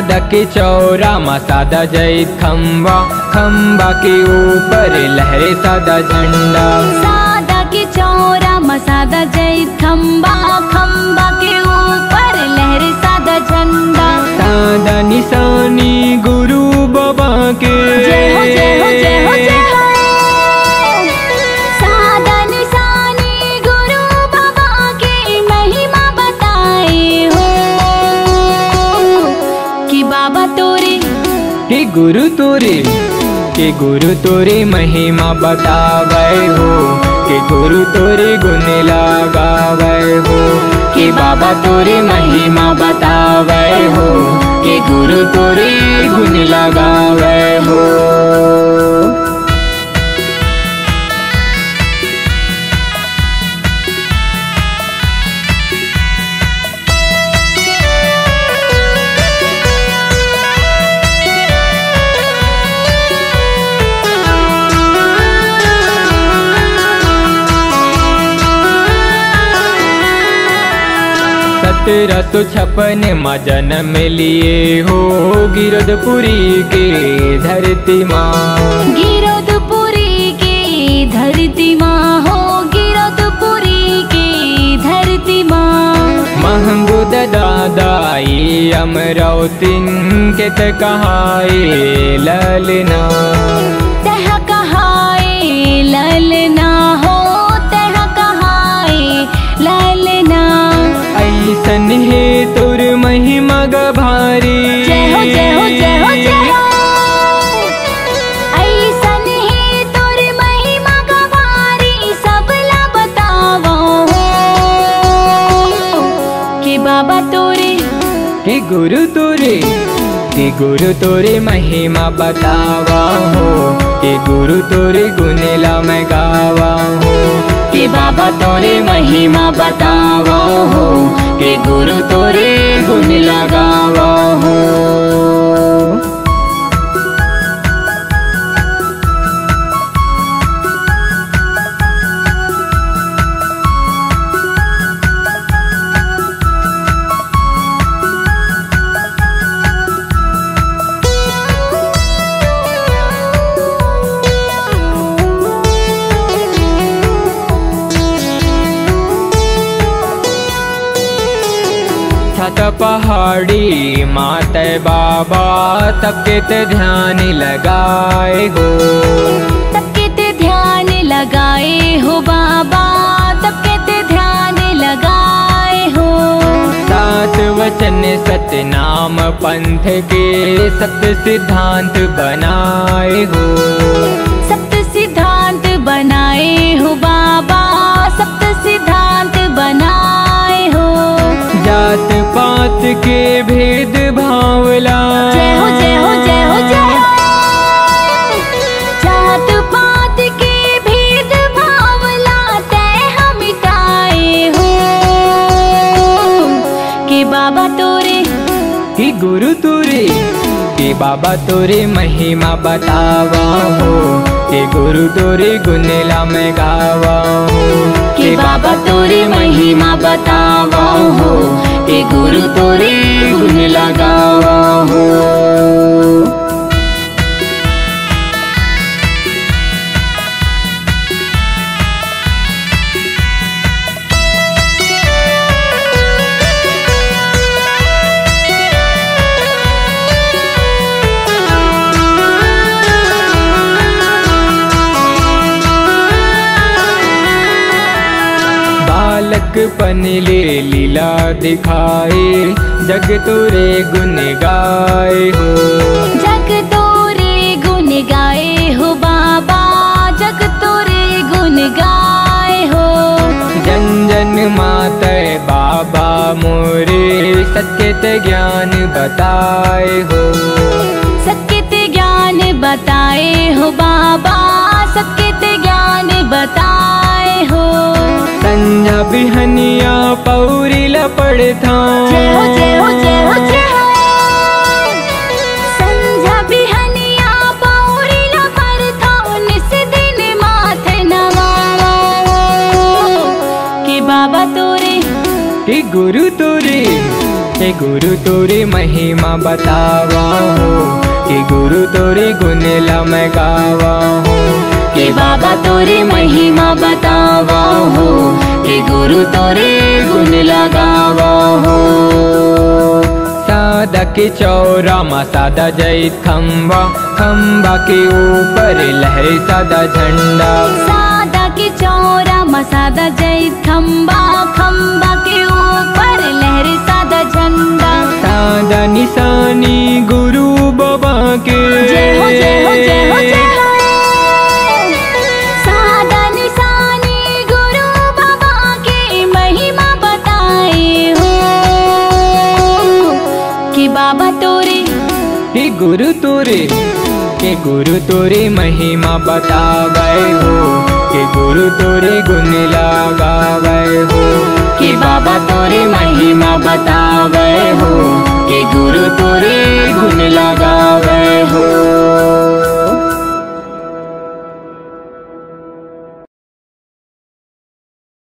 सादा के चौरा मा सादा जय खम्बा, खम्बा के ऊपर लहरे सादा झंडा। सादा के चौरा मा सादा जय खम्बा, खम्बा के ऊपर लहरे सादा झंडा। सादा निशानी गुरु बाबा के, जय हो जय हो जय हो जय हो। सादा निशानी गुरु बाबा के महिमा बताए हो कि बाबा तोरे, कि गुरु तोरे, कि गुरु तोरे महिमा बतावे हो, कि गुरु तोरे गुण लगावे हो, कि बाबा तोरे महिमा बतावे हो, कि गुरु तोरे गुण लगावे हो। तेरा तो छपन माँ जन्म लिए हो गिरधपुरी के धरती माँ। गिरधपुरी के धरती माँ हो, गिरधपुरी के धरती माँ। महंगुद दादाई अमरावतीन के कहाए ललना, तह कहाए ललना हो, तह कहाए ललना। ऐसन है तुर महिमा गभारी, जय हो जय हो जय हो जय हो। ऐसन है तुर महिमा गभारी, सबला बतावो कि बाबा तोरे, कि गुरु तोरे, कि गुरु तोरे महिमा बतावा हो, कि गुरु तोरे गुण ला मैं गावा हो, कि बाबा तोरे महिमा बतावा हो, कि गुरु तोरे गुण लगावा हो। छत पहाड़ी माते बाबा तब के ध्यान लगाए हो, तब के ध्यान लगाए हो बाबा, तब के ध्यान लगाए हो। सात वचन सतनाम पंथ के सत्य सिद्धांत बनाए हो, सत्य सिद्धांत बनाए हो बाबा, सत्य सिद्धांत बनाए हो। जात पात के भेद भावला, जय हो जय हो जय हो जय हो। जात पात के भेद भावला तय हम मिटाए हो कि बाबा तोरे, कि गुरु तोरे, कि बाबा तोरे महिमा बतावा हो, कि गुरु तोरे गुण ला मैं गावा हो, कि बाबा तोरे महिमा बतावा हो, कि गुरु तोरे गुण लगावा हो। बालकपन ले लीला दिखाए, जग तोरे गुण गाए हो, जग तोरे गुण गाए हो बाबा, जग तोरे गुण गाए हो। जन जन माते बाबा मोरे सत्य ज्ञान बताए हो, सत्य ज्ञान बताए हो बाबा, सत्य ज्ञान बताए हो। संझा बिहनिया पौरी लपड़ता, जय हो जय हो जय हो जय हो। संझा बिहनिया पौरी लपड़ता, निस दिन माथे नवावा कि बाबा तोरे, कि गुरु तोरे, के गुरु तोरी महिमा बतावा हो, के गुरु तोरी गुण ला मैं गावा हो, के बाबा तोरी महिमा बतावा हो, के गुरु तोरे गुण लगावा हो। सादा के चौरा मा सादा जैत खम्बा, खम्बा के ऊपर लहरे सादा झंडा। सादा के चौरा मा सादा जैत खम्बा, खम्बा के ऊपर लहरे सादा झंडा। सादा निशानी गुरु बाबा के, जय हो जय हो जय हो जय हो। सादा निशानी गुरु बाबा के महिमा बताए हो, कि बाबा तोरे के गुरु तोरे, के गुरु तोरे महिमा बतावे हो, के गुरु तोरे गुण लगावे हो, कि बाबा तोरे महिमा बतावे